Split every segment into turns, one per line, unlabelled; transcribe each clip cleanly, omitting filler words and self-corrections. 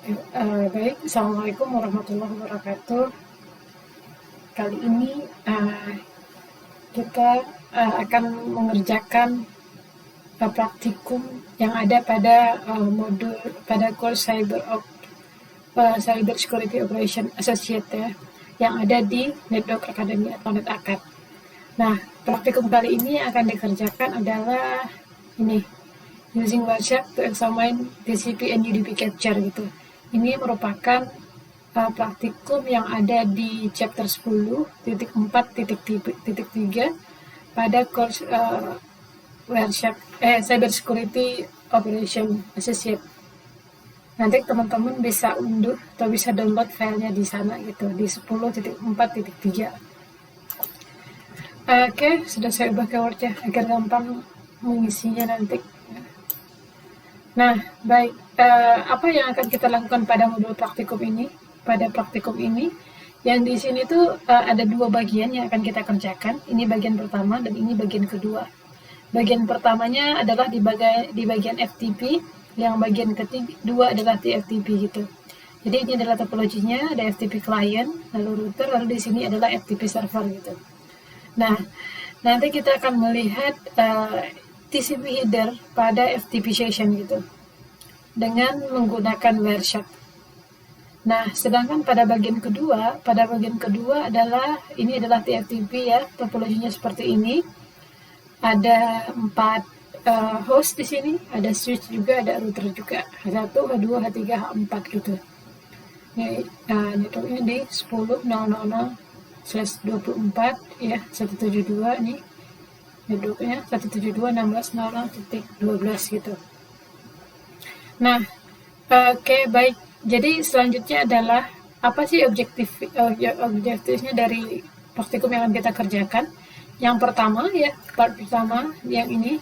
Baik, Assalamualaikum warahmatullahi wabarakatuh. Kali ini kita akan mengerjakan praktikum yang ada pada modul pada course Cyber Security Operation Associate ya, yang ada di Network Academy atau NetAcad. Nah, praktikum kali ini akan dikerjakan adalah ini, using Wireshark to examine TCP and UDP capture gitu. Ini merupakan praktikum yang ada di chapter 10.4.3 pada course Wireshark Cyber Security Operation Associate. Nanti teman-teman bisa unduh atau bisa download filenya di sana gitu, di 10.4.3. Oke, sudah saya ubah ke Word ya, agar gampang mengisinya nanti. Nah, baik, apa yang akan kita lakukan pada modul praktikum ini? Pada praktikum ini, yang di sini tuh ada dua bagian yang akan kita kerjakan. Ini bagian pertama dan ini bagian kedua. Bagian pertamanya adalah di bagian FTP, yang bagian kedua adalah TFTP gitu. Jadi ini adalah topologinya, ada FTP client, lalu router, lalu di sini adalah FTP server gitu. Nah, nanti kita akan melihat TCP header pada FTP session gitu, dengan menggunakan Wireshark. Nah, sedangkan pada bagian kedua adalah ini adalah TFTP ya, topologinya seperti ini. Ada 4 host di sini, ada switch juga, ada router juga. H1, H2, H3, H4 gitu. Networknya di 10.000/24 ya, 172 nih. Networknya 172.16.0.12 gitu. Nah, oke, baik. Jadi selanjutnya adalah apa sih objektifnya dari praktikum yang akan kita kerjakan? Yang pertama ya, part pertama yang ini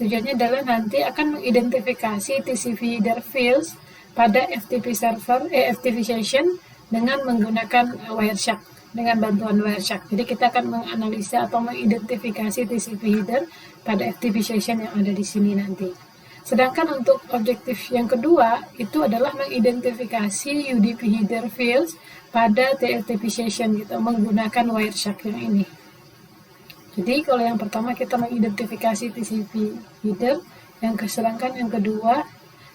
tujuannya adalah nanti akan mengidentifikasi TCP header fields pada FTP server, FTP session dengan menggunakan Wireshark, dengan bantuan Wireshark. Jadi kita akan menganalisa atau mengidentifikasi TCP header pada FTP session yang ada di sini nanti. Sedangkan untuk objektif yang kedua itu adalah mengidentifikasi UDP header fields pada TFTP session gitu, menggunakan Wireshark yang ini. Jadi kalau yang pertama kita mengidentifikasi TCP header, sedangkan yang kedua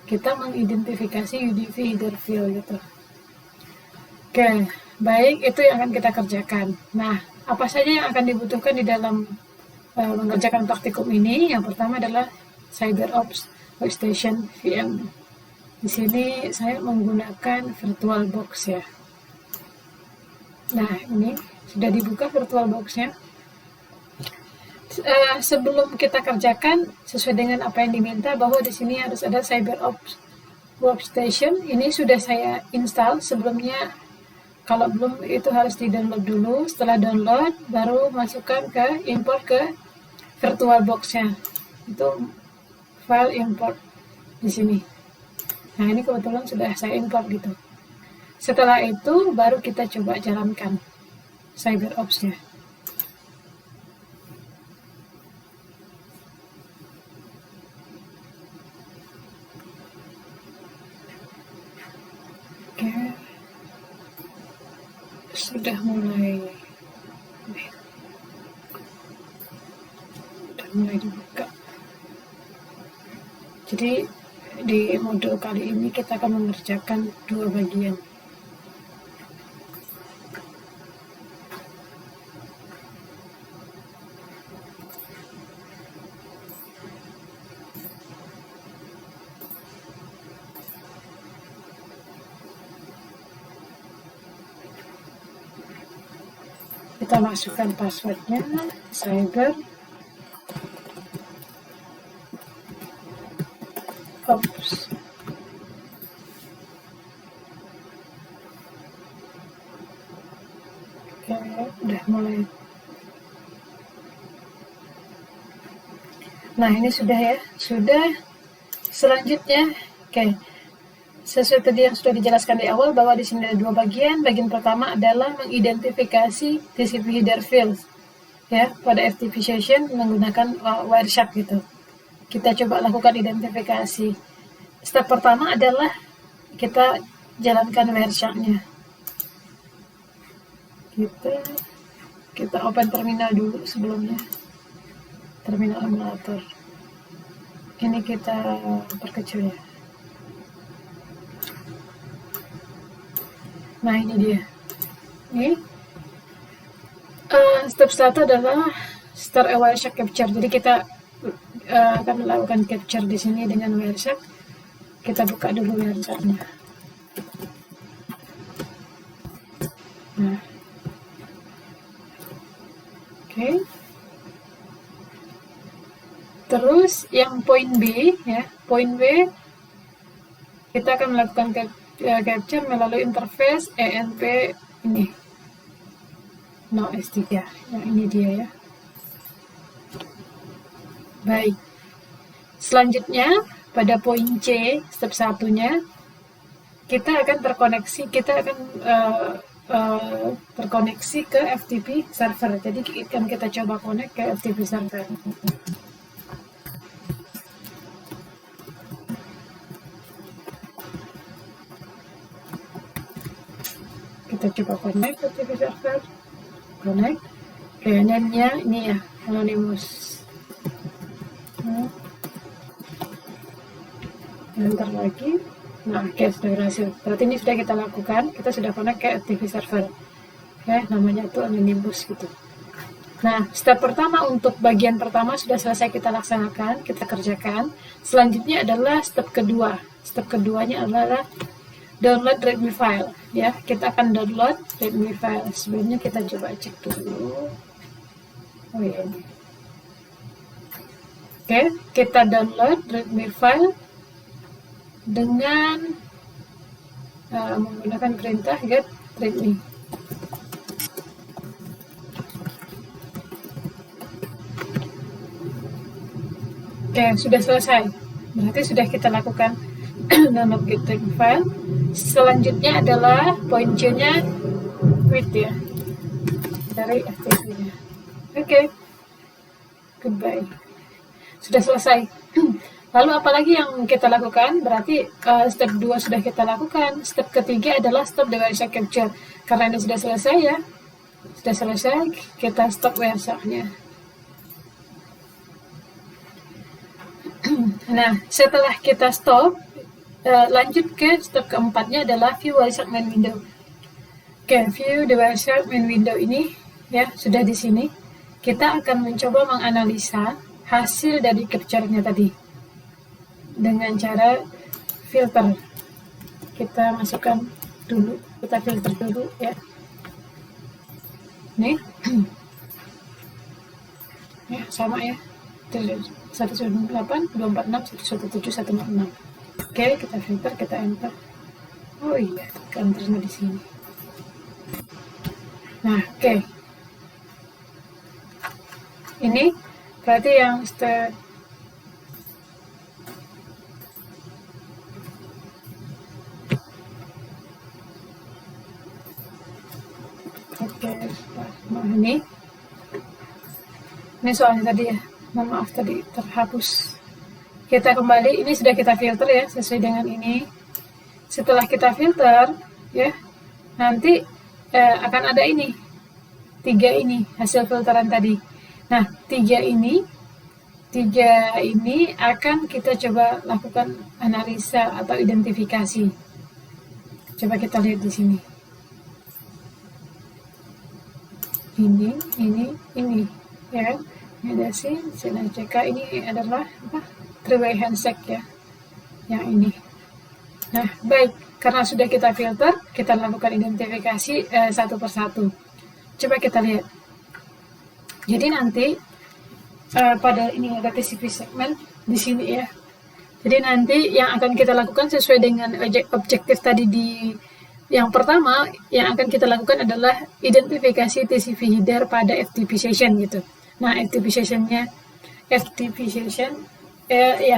kita mengidentifikasi UDP header field gitu. Oke, baik, itu yang akan kita kerjakan. Nah, apa saja yang akan dibutuhkan di dalam mengerjakan praktikum ini? Yang pertama adalah CyberOps Workstation VM. Di sini saya menggunakan VirtualBox ya. Nah, ini sudah dibuka VirtualBox-nya. Sebelum kita kerjakan sesuai dengan apa yang diminta, bahwa di sini harus ada CyberOps Workstation. Ini sudah saya install sebelumnya. Kalau belum, itu harus di-download dulu. Setelah download, baru masukkan import ke VirtualBox-nya. Itu file import di sini. Nah, ini kebetulan sudah saya import gitu. Setelah itu, baru kita coba jalankan CyberOps-nya. Oke. Sudah mulai dibuka. Jadi di modul kali ini kita akan mengerjakan dua bagian. Kita masukkan passwordnya, CyberOps. Oke, udah mulai. Nah, ini sudah ya, sudah. Selanjutnya, oke. Sesuai tadi yang sudah dijelaskan di awal, bahwa di sini ada dua bagian. Bagian pertama adalah mengidentifikasi TCP header fields ya pada FTP session menggunakan Wireshark gitu. Kita coba lakukan identifikasi. Step pertama adalah kita jalankan Wireshark-nya. Kita open terminal dulu sebelumnya, terminal emulator. Ini kita perkecil ya. Nah ini dia. Ini step 1 adalah start a Wireshark capture. Jadi kita akan melakukan capture di sini dengan Wireshark. Kita buka dulu Wireshark-nya. Nah, oke. Terus yang poin B ya, poin B kita akan melakukan capture melalui interface ENP ini. No S3, yang ini dia ya. Baik. Selanjutnya pada poin C, step 1-nya kita akan terkoneksi ke FTP server. Jadi akan kita coba connect ke FTP server. Kita coba connect ke FTP server. Connect. Name-nya ini ya, Anonymous. Enter lagi. Nah, oke, sudah berhasil. Berarti ini sudah kita lakukan. Kita sudah connect ke FTP server. Ya, namanya itu Anonymous gitu. Nah, step pertama untuk bagian pertama sudah selesai kita laksanakan, kita kerjakan. Selanjutnya adalah step kedua. Step keduanya adalah download readme file. Ya, kita akan download readme file. Sebelumnya kita coba cek dulu. Oh iya ini. Oke, kita download readme file dengan menggunakan perintah get readme. Oke, sudah selesai. Berarti sudah kita lakukan download get readme file. Selanjutnya adalah poin C-nya quit ya, dari FTP-nya. Oke, goodbye. Sudah selesai. Lalu apalagi yang kita lakukan? Berarti step 2 sudah kita lakukan. Step ketiga adalah stop the Wireshark capture. Karena ini sudah selesai ya. Sudah selesai, kita stop Wireshark-nya. Nah, setelah kita stop, lanjut ke step keempatnya adalah view Wireshark main window. Oke, view the Wireshark main window ini ya sudah di sini. Kita akan mencoba menganalisa hasil dari capture-nya tadi dengan cara filter. Kita masukkan dulu, kita filter dulu ya. Nih, ya sama ya. 198, 246, 117, 146. Oke, kita filter, kita enter. Oh iya, enternya di sini. Nah, oke. Ini berarti yang step nah ini soalnya tadi ya, maaf tadi terhapus. Kita kembali, ini sudah kita filter ya sesuai dengan ini. Setelah kita filter ya, nanti akan ada ini 3 ini hasil filteran tadi. Nah 3 ini akan kita coba lakukan analisa atau identifikasi. Coba kita lihat di sini. Ini ya kan? Ini ada SIM, CK, ini adalah apa? Three-way handshake ya. Yang ini. Nah, baik, karena sudah kita filter, kita lakukan identifikasi satu persatu. Coba kita lihat. Jadi nanti pada ini ada TCP segment di sini ya. Jadi nanti yang akan kita lakukan sesuai dengan objektif tadi di yang pertama yang akan kita lakukan adalah identifikasi TCP header pada FTP session gitu. Nah, FTP session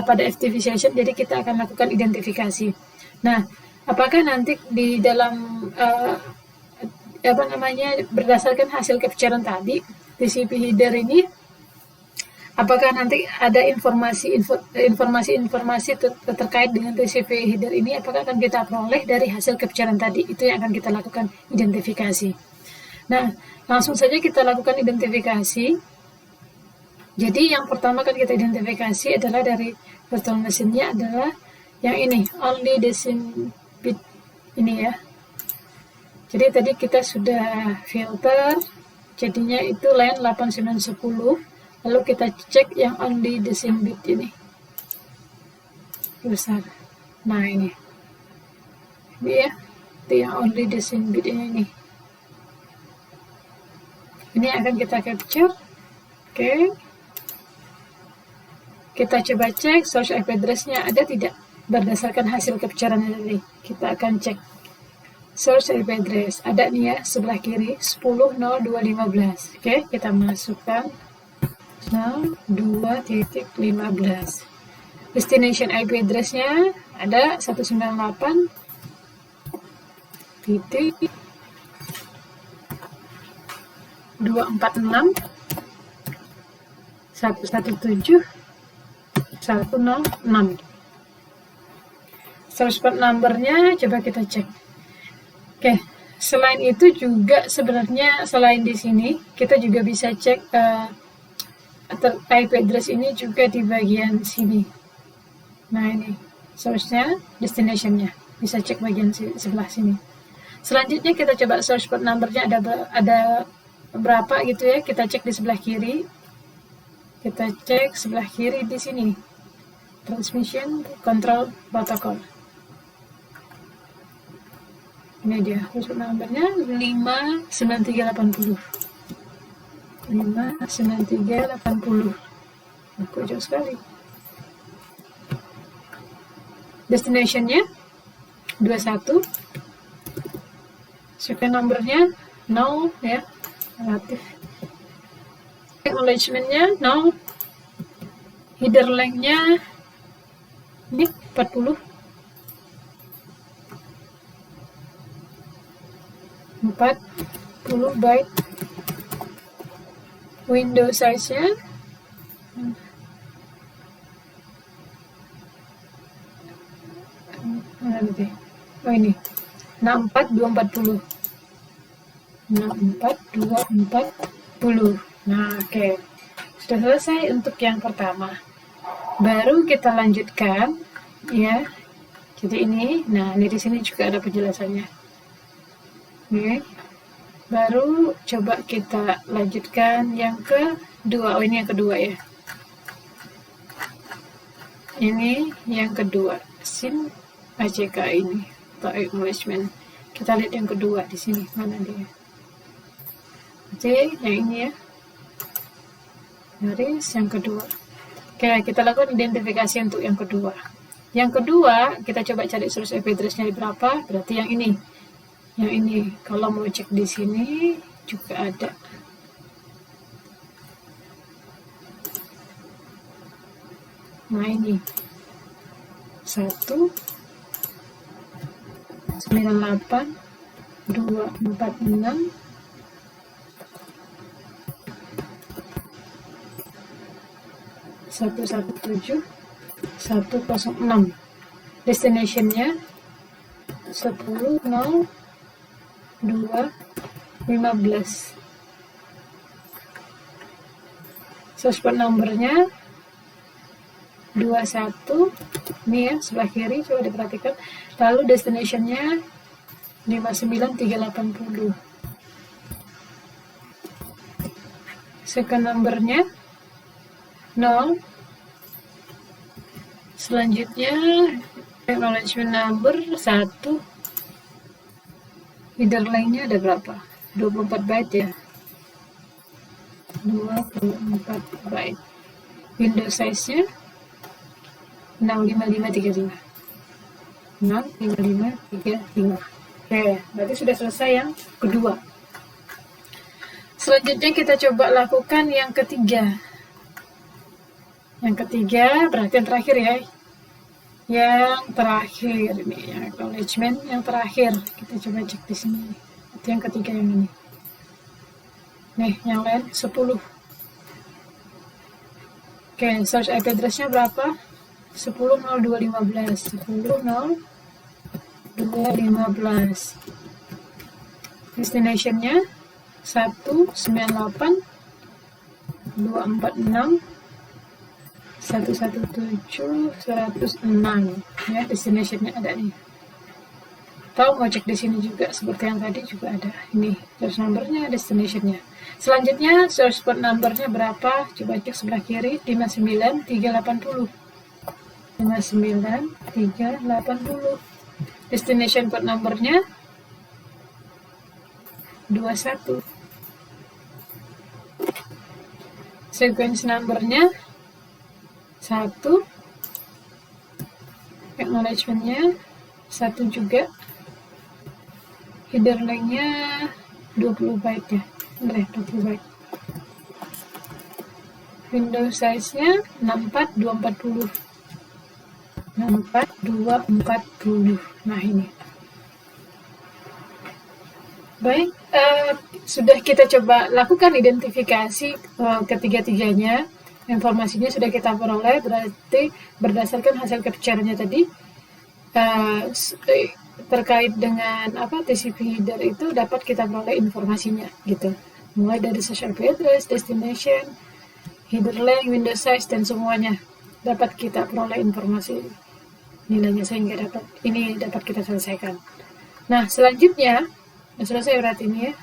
pada FTP session, jadi kita akan lakukan identifikasi. Nah, apakah nanti di dalam berdasarkan hasil capture tadi TCP header ini apakah nanti ada informasi terkait dengan TCP header ini, apakah akan kita peroleh dari hasil capture tadi. Itu yang akan kita lakukan identifikasi. Nah, langsung saja kita lakukan identifikasi. Jadi yang pertama kan kita identifikasi adalah dari virtual machine-nya adalah yang ini, only design bit ini ya. Jadi tadi kita sudah filter, jadinya itu line 8910. Lalu kita cek yang only design bit ini. Besar. Nah ini. Ini ya. Itu yang only design bit ini. Ini akan kita capture. Oke. Kita coba cek source IP address-nya ada tidak berdasarkan hasil capture-an tadi. Kita akan cek source IP address. Ada nih ya sebelah kiri 10.02.15. Oke, kita masukkan 02.15. Destination IP address-nya ada 198 titik 246 117 106. Source port number-nya coba kita cek. Oke, selain itu juga sebenarnya selain di sini kita juga bisa cek IP address ini juga di bagian sini. Nah ini source-nya, destination-nya, bisa cek bagian sebelah sini. Selanjutnya kita coba source port number-nya ada berapa gitu ya, kita cek di sebelah kiri. Kita cek sebelah kiri di sini. Transmission Control Protocol. Ini dia, source port number-nya 59380. 59380. Aku jauh sekali. Destination-nya 21. Second number-nya 0 ya, relatif. Acknowledgement-nya 0. Header length-nya ini 40. 40 byte. Window size-nya oh ini 64240. 64240. Nah, oke. Sudah selesai untuk yang pertama. Baru kita lanjutkan ya. Jadi ini, nah ini di sini juga ada penjelasannya. Oke. Baru coba kita lanjutkan yang kedua. Oh, ini yang kedua ya. Ini yang kedua. SIM ACK ini atau acknowledgement. Kita lihat yang kedua di sini, mana dia? Oke, yang ini ya. Garis yang kedua. Oke, kita lakukan identifikasi untuk yang kedua. Yang kedua, kita coba cari source IP address-nya berapa, berarti yang ini. Yang ini, kalau mau cek di sini juga ada. Nah ini 198.246 117 106. Destination-nya 10.02.15. Source port number-nya 21. Ini ya, sebelah kiri, coba diperhatikan. Lalu destination-nya 59380. Second number-nya 0. Selanjutnya acknowledgement number 1. Header length-nya ada berapa? 24 byte ya. 24 byte. Window size-nya 65535. 65535. Oke, berarti sudah selesai yang kedua. Selanjutnya kita coba lakukan yang ketiga. Yang ketiga berarti yang terakhir ya. Yang terakhir ini, yang acknowledgement yang terakhir. Kita coba cek di sini. Itu yang ketiga yang ini. Nih, yang lain 10. Oke, source IP address-nya berapa? 10.0215. 10.0215. Destination-nya 198.246.117.106 ya, destination-nya ada nih. Atau mau cek di sini juga seperti yang tadi juga ada. Ini source number-nya, destination-nya. Selanjutnya source port number-nya berapa? Coba cek sebelah kiri, 59380. 59380. Destination port number-nya 21. Sequence number-nya 1. Acknowledgement-nya 1 juga. Header length-nya 20 byte ya. Benar ya, 20 byte. Window size-nya 64240. 64240. Nah, ini. Baik, sudah kita coba lakukan identifikasi ketiga-tiganya. Informasinya sudah kita peroleh, berarti berdasarkan hasil capture-nya tadi, terkait dengan TCP header itu dapat kita peroleh informasinya gitu, mulai dari source IP address, destination, header length, window size, dan semuanya dapat kita peroleh informasi nilainya sehingga dapat kita selesaikan. Nah, selanjutnya selesai berarti ini ya,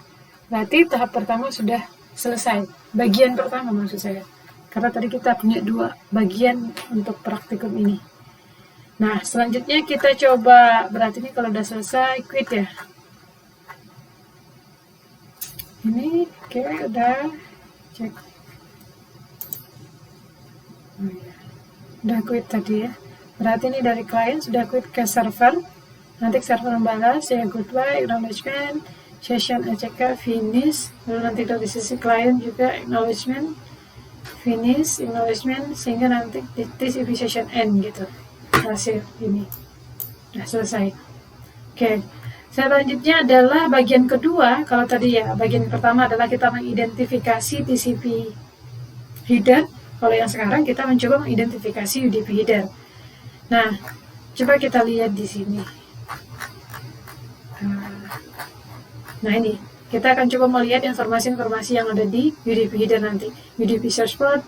berarti tahap pertama sudah selesai, bagian pertama maksud saya, karena tadi kita punya 2 bagian untuk praktikum ini. Nah, selanjutnya kita coba, berarti ini kalau udah selesai, quit ya. Ini, oke, udah cek. Oh, ya. Udah quit tadi ya. Berarti ini dari klien sudah quit ke server. Nanti server membalas, ya goodbye, acknowledgement, session ACK, finish. Lalu nanti dari sisi klien juga acknowledgement, finish, acknowledgement, sehingga nanti di TCP session end gitu. Hasil ini sudah selesai. Oke, selanjutnya adalah bagian kedua. Kalau tadi ya bagian pertama adalah kita mengidentifikasi TCP header, kalau yang sekarang kita mencoba mengidentifikasi UDP header. Nah, coba kita lihat di sini. Nah, ini kita akan coba melihat informasi-informasi yang ada di UDP header nanti. UDP source port,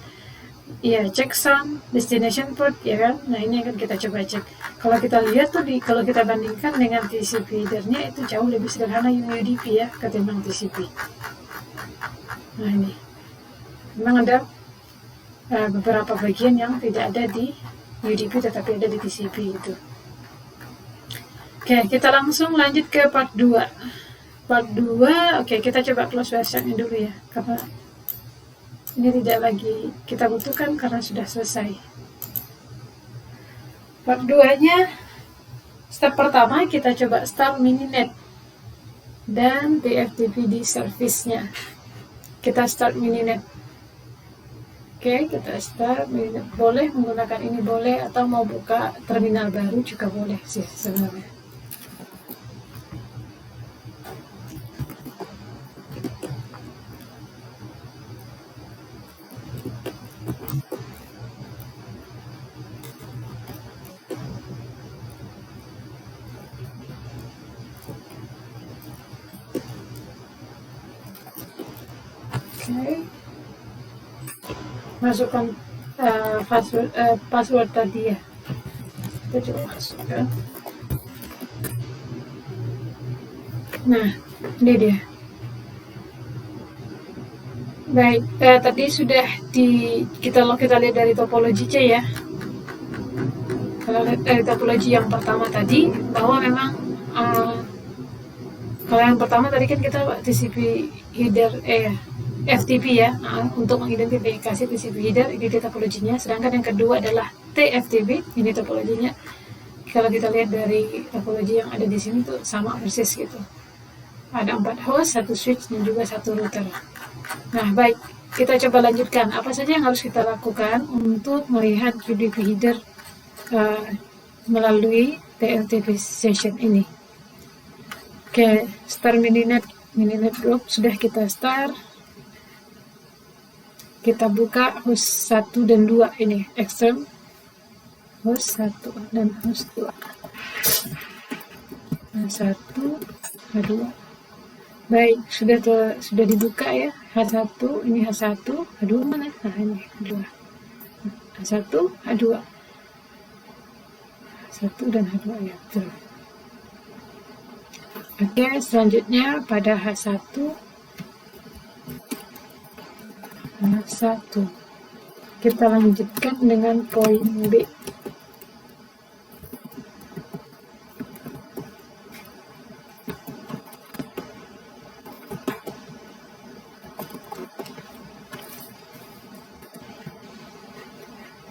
ya, checksum, destination port, ya kan? Nah, ini akan kita coba cek. Kalau kita lihat tuh, kalau kita bandingkan dengan TCP header-nya, itu jauh lebih sederhana UDP ya, ketimbang TCP. Nah, ini. Memang ada beberapa bagian yang tidak ada di UDP, tetapi ada di TCP itu. Oke, kita langsung lanjut ke part 2. Part 2, oke, kita coba close version-nya dulu ya, karena ini tidak lagi kita butuhkan karena sudah selesai. Part 2-nya, step pertama kita coba start mininet dan TFTP di service-nya. Kita start mininet. Oke, kita start mininet. Boleh menggunakan ini, boleh, atau mau buka terminal baru juga boleh sih sebenarnya. Oke, masukkan password tadi ya. Kita coba masukkan. Nah, ini dia. Baik, tadi sudah kita lihat dari topologinya ya. Kalau lihat dari topologi yang pertama tadi, bahwa memang kalau yang pertama tadi kan kita TCP header FTP ya, untuk mengidentifikasi TCP header, ini topologinya. Sedangkan yang kedua adalah TFTP, ini topologinya. Kalau kita lihat dari topologi yang ada di sini tuh sama persis gitu. Ada 4 host, 1 switch, dan juga 1 router. Nah, baik, kita coba lanjutkan. Apa saja yang harus kita lakukan untuk melihat UDP header melalui TFTP session ini? Oke, start mininet group sudah kita start. kita buka host 1 dan 2 ini, external host 1 dan host 2. H1, H2. Baik, sudah dibuka ya. H1, ini H1, H2 mana? Nah, ini H2. H1, H2. H1 dan H2 ya, betul. Oke, selanjutnya pada H1, kita lanjutkan dengan poin B.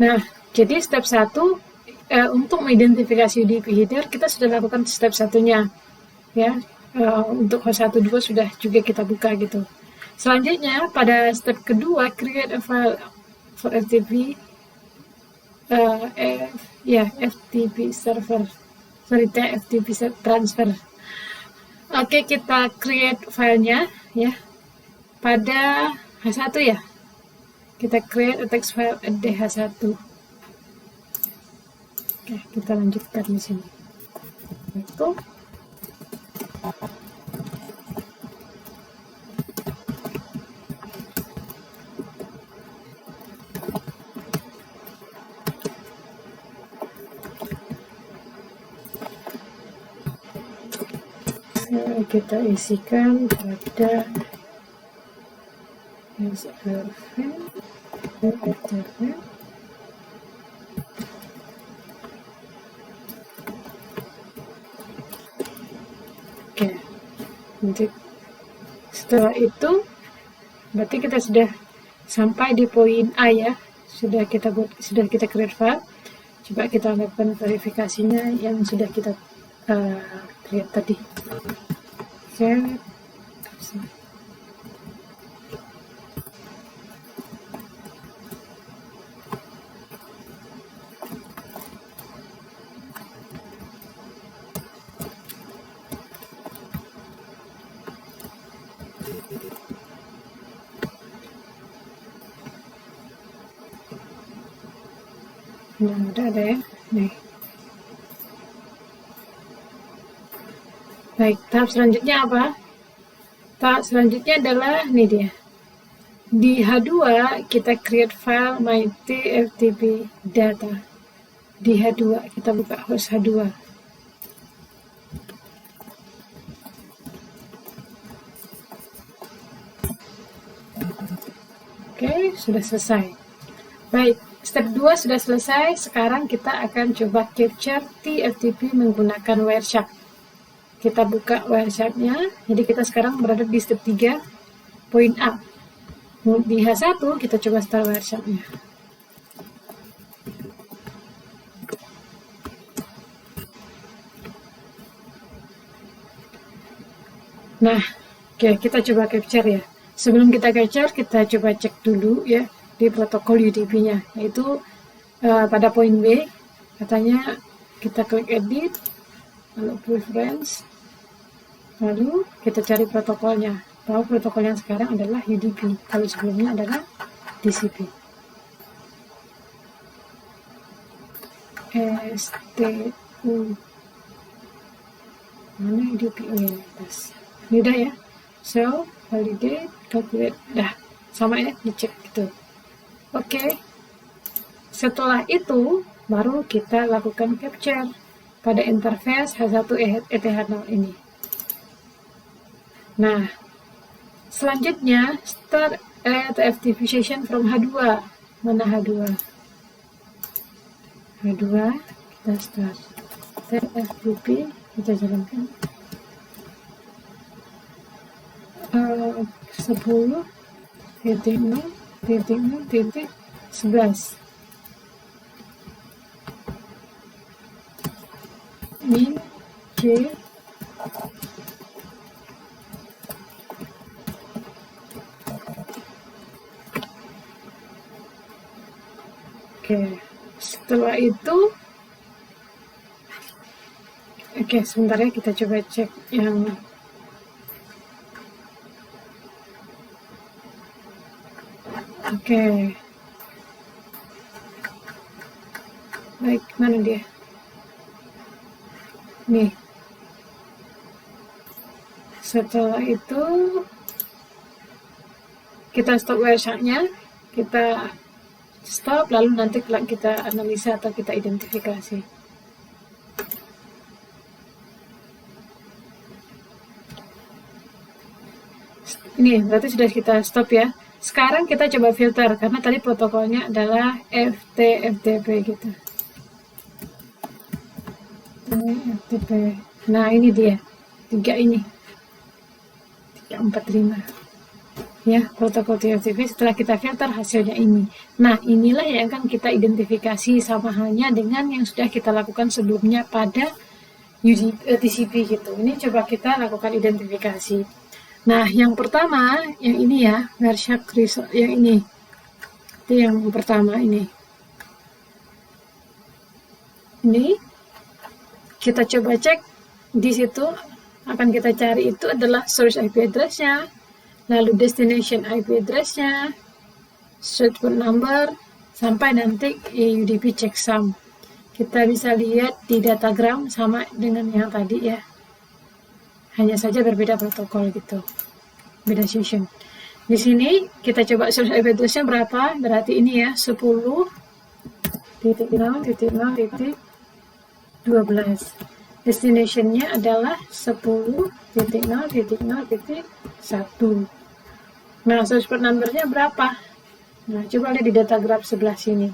Nah, jadi step 1 untuk mengidentifikasi UDP header kita sudah lakukan step satunya. Ya, untuk host 1 2 sudah juga kita buka gitu. Selanjutnya pada step kedua, create a file for FTP FTP server, FTP transfer. Oke, kita create filenya ya pada H1 ya. Kita create a text file DH1. Oke, kita lanjutkan di sini. Itu kita isikan pada Oke, nanti setelah itu berarti kita sudah sampai di poin A ya. Sudah kita create file. Coba kita lakukan verifikasinya yang sudah kita create tadi. Oke. Udah ada ya. Nih. Baik, tahap selanjutnya apa? Tahap selanjutnya adalah ini dia. Di H2 kita create file myTFTP data. Di H2 kita buka host H2. Oke, sudah selesai. Baik, step 2 sudah selesai. Sekarang kita akan coba capture TFTP menggunakan Wireshark. Kita buka Wireshark-nya. Jadi kita sekarang berada di step 3, poin A. Di H1 kita coba start Wireshark-nya. Nah, oke, kita coba capture ya. Sebelum kita capture, kita coba cek dulu ya di protokol UDP-nya, yaitu pada poin B, katanya kita klik edit, lalu preference, lalu kita cari protokolnya. Bahwa protokol yang sekarang adalah UDP, kalau sebelumnya adalah TCP. STU mana UDP? Oh ini atas. Ini udah ya. So, validate, calculate, dah sama ya, dicek gitu. Oke. Setelah itu baru kita lakukan capture pada interface H1 ETH0 ini. Nah, selanjutnya start FTP session from H2. Mana H2? H2 kita start FTP, kita jalankan 10.0.0.11 min J Oke, setelah itu sebentar ya, kita coba cek yang Oke. Baik, mana dia? Nih. Setelah itu kita stop Wireshark-nya, kita stop, lalu nanti kita analisa atau kita identifikasi. Ini berarti sudah kita stop ya. Sekarang kita coba filter, karena tadi protokolnya adalah FTP gitu. FTP. Nah ini dia, 3 ini. 345. Ya, protokol TFTP setelah kita filter hasilnya ini. Nah, inilah yang akan kita identifikasi sama halnya dengan yang sudah kita lakukan sebelumnya pada TCP gitu. Ini coba kita lakukan identifikasi. Nah, yang pertama, yang ini ya, Wireshark yang ini. Itu yang pertama ini. Ini kita coba cek di situ, akan kita cari itu adalah source IP address-nya, lalu destination IP address-nya, source port number, sampai nanti UDP checksum. Kita bisa lihat di datagram sama dengan yang tadi ya. Hanya saja berbeda protokol gitu. Beda session. Di sini kita coba source IP address-nya berapa? Berarti ini ya, 10.0.0.12. Destination-nya adalah 10.0.0.1. Nah, source port number-nya berapa? Nah, coba lihat di datagram sebelah sini.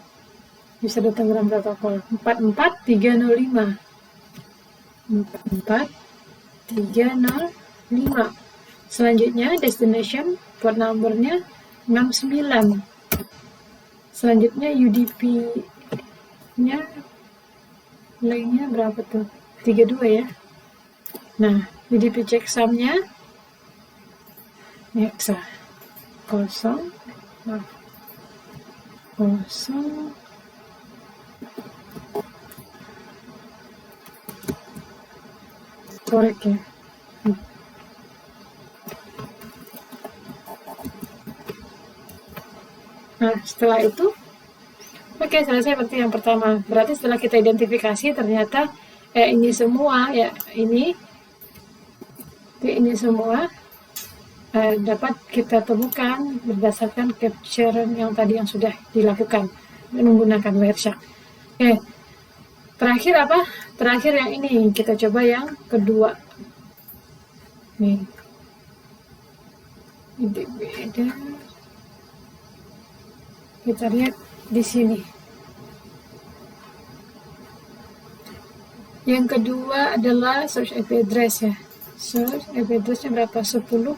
Bisa datagram protokol 44305. 44305. Selanjutnya destination port number-nya 69. Selanjutnya UDP-nya lainnya berapa tuh? 32 ya. Nah, UDP checksum-nya hexa 0 korek ya. Nah, setelah itu oke, selesai berarti yang pertama. Berarti setelah kita identifikasi ternyata ini semua ya, ini semua dapat kita temukan berdasarkan capture yang tadi yang sudah dilakukan menggunakan Wireshark. Oke, terakhir apa? Terakhir yang ini, kita coba yang kedua. Nih, ini beda. Kita lihat di sini. Yang kedua adalah source IP address ya. Source IP address-nya berapa? 10.00.11.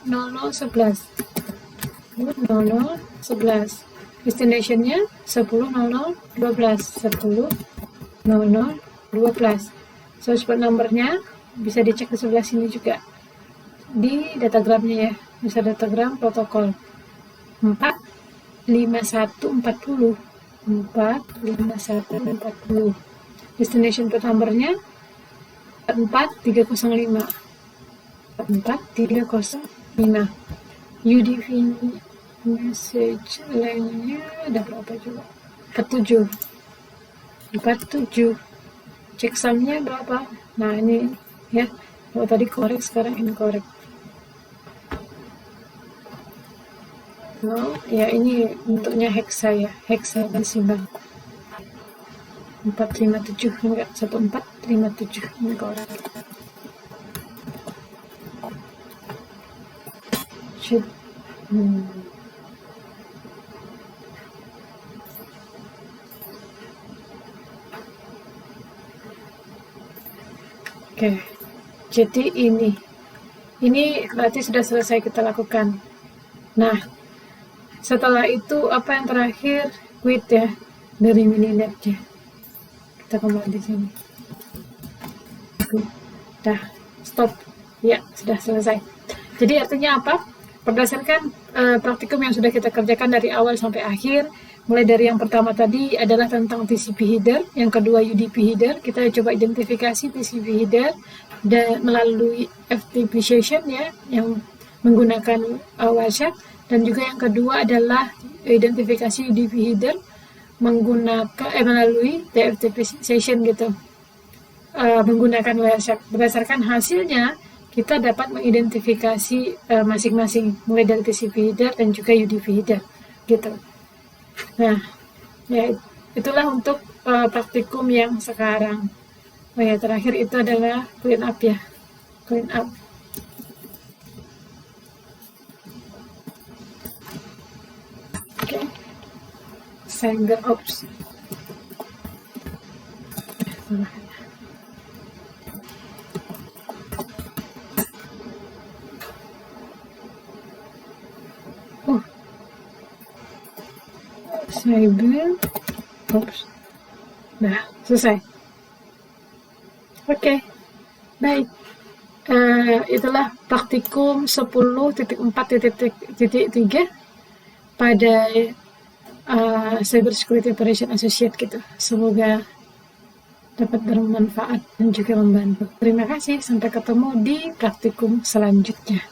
10.00.11. Destination-nya 10.00.12. 10.00.12. Source port number-nya bisa dicek di sebelah sini juga. Di datagramnya ya. Bisa datagram protokol 45140. 45140. Destination port number-nya 44305. 44305. UDP message lainnya ada berapa coba? 47. 47. Checksum-nya berapa? Nah, ini ya. Kalau tadi korek, sekarang ini korek. No, ya ini bentuknya hexa ya, hexadesimal. 457 enggak, 1457 ini korek. Oke, jadi ini berarti sudah selesai kita lakukan. Nah, setelah itu apa yang terakhir? Quit ya dari Mininet-nya. Kita kembali di sini. Dah, stop. Ya, sudah selesai. Jadi artinya apa? Berdasarkan praktikum yang sudah kita kerjakan dari awal sampai akhir, mulai dari yang pertama tadi adalah tentang TCP header, yang kedua UDP header, kita coba identifikasi TCP header dan melalui FTP session ya, yang menggunakan Wireshark, Dan juga yang kedua adalah identifikasi UDP header menggunakan melalui TFTP session gitu. Menggunakan Wireshark. Berdasarkan hasilnya, kita dapat mengidentifikasi masing-masing, mulai dari TCP header dan juga UDP header gitu. Nah, ya itulah untuk praktikum yang sekarang. Oh ya, terakhir itu adalah clean up ya. Clean up. Oke. Sanger ops. Cyber ops. Nah, selesai. Oke, baik. Itulah praktikum 10.4.3 pada Cyber Security Operation Associate gitu. Semoga dapat bermanfaat dan juga membantu. Terima kasih, sampai ketemu di praktikum selanjutnya.